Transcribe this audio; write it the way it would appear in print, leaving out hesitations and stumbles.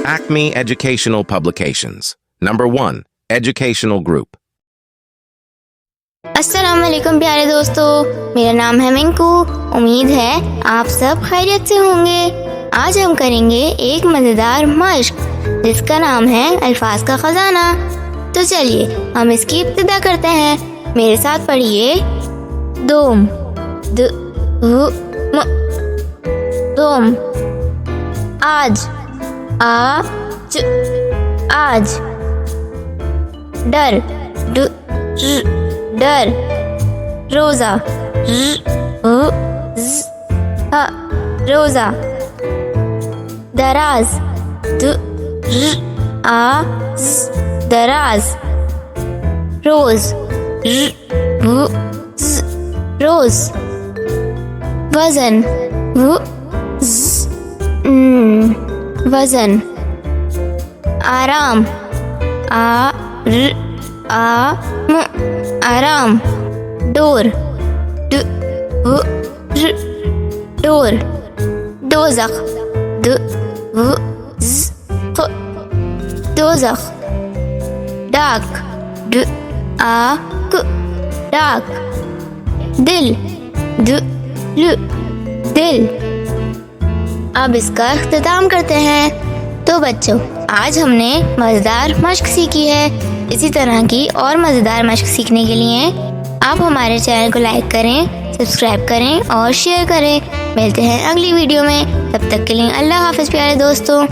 Acme Educational Publications. Number 1. Educational Group. अस्सलाम वालेकुम प्यारे दोस्तों, मेरा नाम है मिंकू। उम्मीद है आप सब खैरियत से होंगे। आज हम करेंगे एक मज़ेदार मश्क जिसका नाम है अल्फाज का खजाना। तो चलिए हम इसकी इब्तिदा करते हैं। मेरे साथ पढ़िए। दोम दोम। आज आज। डर डर। रोजा रोजा। दराज दराज। रोज रोज। वजन वजन। आराम आराम। डोर डोर। दोज़ख दोज़ख। डाक डाक। दिल दिल। अब इसका इख्तिताम करते हैं। तो बच्चों, आज हमने मज़ेदार मश्क सीखी है। इसी तरह की और मज़ेदार मश्क सीखने के लिए आप हमारे चैनल को लाइक करें, सब्सक्राइब करें और शेयर करें। मिलते हैं अगली वीडियो में। तब तक के लिए अल्लाह हाफ़िज़ प्यारे दोस्तों।